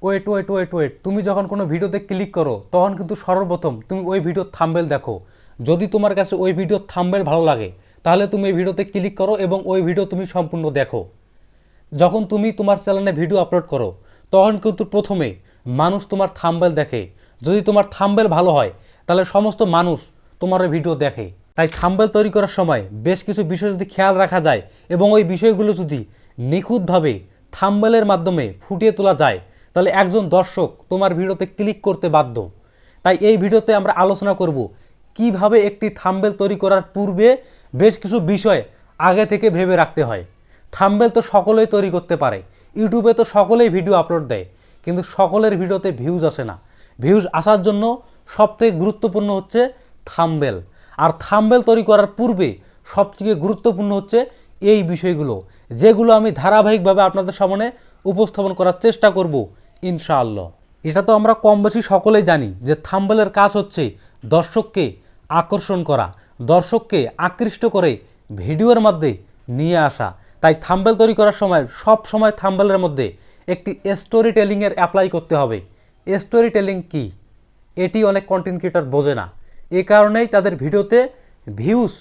Wait wait wait wait, তুমি যখন কোনো ভিডিওতে ক্লিক করো তখন কিন্তু সর্বপ্রথম তুমি ওই ভিডিওর থাম্বনেল দেখো। যদি তোমার কাছে ওই ভিডিওর থাম্বনেল ভালো লাগে তাহলে তুমি এই ভিডিওতে ক্লিক করো এবং ওই ভিডিও তুমি সম্পূর্ণ দেখো। যখন তুমি তোমার চ্যানেলে ভিডিও আপলোড করো তখন কিন্তু প্রথমে মানুষ তোমার থাম্বনেল দেখে। যদি তোমার থাম্বনেল ভালো হয় তাহলে সমস্ত মানুষ তোমার ওই ভিডিও দেখে। তাই থাম্বনেল তৈরি করার সময় বেশ কিছু বিষয় যদি খেয়াল রাখা যায় এবং ওই বিষয়গুলো যদি নিখুঁতভাবে থাম্বনেলের মাধ্যমে ফুটিয়ে তোলা যায় তাহলে একজন দর্শক তোমার ভিডিওতে ক্লিক করতে বাধ্য। তাই এই ভিডিওতে আমরা আলোচনা করব কিভাবে একটি থাম্বনেল তৈরি করার পূর্বে বেশ কিছু বিষয় আগে থেকে ভেবে রাখতে হয়। থাম্বনেল তো সকলেই তৈরি করতে পারে, ইউটিউবে তো সকলেই ভিডিও আপলোড দেয়, কিন্তু সকলের ভিডিওতে ভিউজ আসে না। ভিউজ আসার জন্য সবথেকে গুরুত্বপূর্ণ হচ্ছে থাম্বনেল। আর থাম্বনেল তৈরি করার পূর্বে সবথেকে গুরুত্বপূর্ণ হচ্ছে এই বিষয়গুলো, যেগুলো আমি ধারাবাহিকভাবে আপনাদের সামনে উপস্থাপন করার চেষ্টা করব ইনশাআল্লাহ। এটা তো আমরা কম বেশি সকলেই জানি যে থাম্বনেলের কাজ হচ্ছে দর্শককে আকর্ষণ করা, দর্শককে আকৃষ্ট করে ভিডিওর মধ্যে নিয়ে আসা। তাই থাম্বনেল তৈরি করার সময় সব সময় থাম্বনেলের মধ্যে একটি স্টোরি টেলিংয়ের অ্যাপ্লাই করতে হবে। স্টোরি টেলিং কী এটি অনেক কন্টেন্ট ক্রিয়েটর বোঝে না, এ কারণেই তাদের ভিডিওতে ভিউজ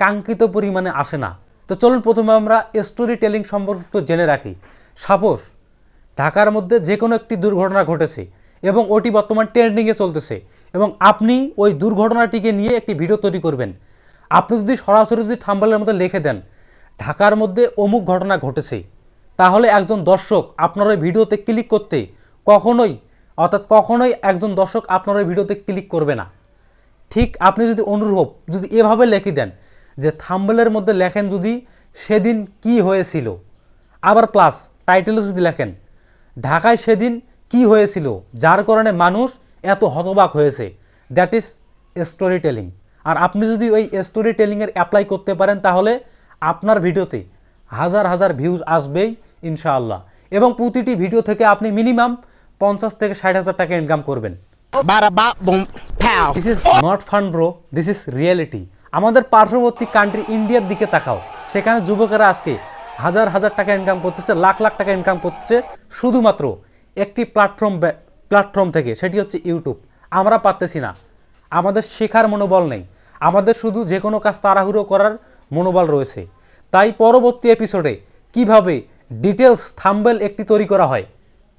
কাঙ্ক্ষিত পরিমাণে আসে না। তো চলুন প্রথমে আমরা স্টোরি টেলিং সম্পর্কে একটু জেনে রাখি। সাপোজ ঢাকার মধ্যে যে কোনো একটি দুর্ঘটনা ঘটেছে এবং ওটি বর্তমান ট্রেন্ডিংয়ে চলতেছে এবং আপনি ওই দুর্ঘটনাটিকে নিয়ে একটি ভিডিও তৈরি করবেন। আপনি যদি সরাসরি থাম্বনেলের মধ্যে লিখে দেন ঢাকার মধ্যে অমুক ঘটনা ঘটেছে, তাহলে একজন দর্শক আপনার ওই ভিডিওতে ক্লিক করতে কখনোই একজন দর্শক আপনার ওই ভিডিওতে ক্লিক করবে না। ঠিক আপনি যদি অনুরূপ যদি এভাবে লিখে দেন যে থাম্বনেলের মধ্যে লেখেন যদি সেদিন কি হয়েছিল, আবার প্লাস টাইটেলে যদি লেখেন ঢাকায় সেদিন কি হয়েছিল যার কারণে মানুষ এত হতবাক হয়েছে, দ্যাট ইজ স্টোরি টেলিং। আর আপনি যদি ওই স্টোরি টেলিংয়ের অ্যাপ্লাই করতে পারেন তাহলে আপনার ভিডিওতে হাজার হাজার ভিউজ আসবেই ইনশাআল্লাহ, এবং প্রতিটি ভিডিও থেকে আপনি মিনিমাম 50 থেকে 60 হাজার টাকা ইনকাম করবেন। Bada bop boom pow. This is not fun bro, this is reality. আমাদের পার্শ্ববর্তী কান্ট্রি ইন্ডিয়ার দিকে তাকাও, সেখানে যুবকেরা আজকে হাজার হাজার টাকা ইনকাম করতেছে, লাখ লাখ টাকা ইনকাম করতেছে শুধুমাত্র একটি প্ল্যাটফর্ম থেকে, সেটি হচ্ছে ইউটিউব। আমরা পারতেছি না, আমাদের শেখার মনোবল নেই, আমাদের শুধু যে কোনো কাজ তাড়াহুড়ো করার মনোবল রয়েছে। তাই পরবর্তী এপিসোডে কিভাবে ডিটেলস থাম্বনেল একটি তৈরি করা হয়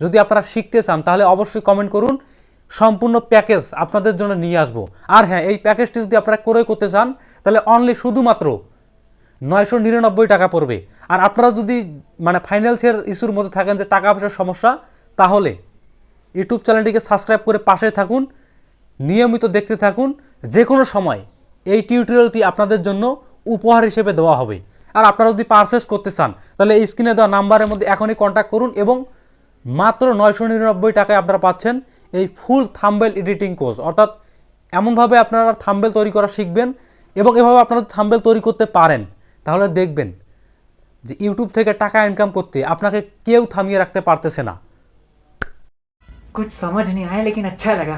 যদি আপনারা শিখতে চান তাহলে অবশ্যই কমেন্ট করুন, সম্পূর্ণ প্যাকেজ আপনাদের জন্য নিয়ে আসবো। আর হ্যাঁ, এই প্যাকেজটি যদি আপনারা ক্রয় করতে চান তাহলে অনলি শুধুমাত্র 999 টাকা পড়বে। আর আপনারা যদি ফাইন্যান্সিয়াল ইস্যুর মধ্যে থাকেন যে টাকা পয়সার সমস্যা, তাহলে ইউটিউব চ্যানেলটিকে সাবস্ক্রাইব করে পাশে থাকুন, নিয়মিত দেখতে থাকুন। যে কোনো সময় এই টিউটোরিয়ালটি আপনাদের জন্য উপহার হিসেবে দেওয়া হবে। আর আপনারা যদি পারচেস করতে চান তাহলে এই স্ক্রিনে দেওয়া নাম্বারের মধ্যে এখনই কন্ট্যাক্ট করুন এবং মাত্র 999 টাকায় আপনারা পাচ্ছেন এই ফুল থাম্বনেল এডিটিং কোর্স। অর্থাৎ এমনভাবে আপনারা থাম্বনেল তৈরি করা শিখবেন এবং এভাবে আপনারা থাম্বনেল তৈরি করতে পারেন তাহলে দেখবেন যে ইউটিউব থেকে টাকা ইনকাম করতে আপনাকে কেউ থামিয়ে রাখতে পারতেছে না। कुछ समझ नहीं आया लेकिन अच्छा लगा।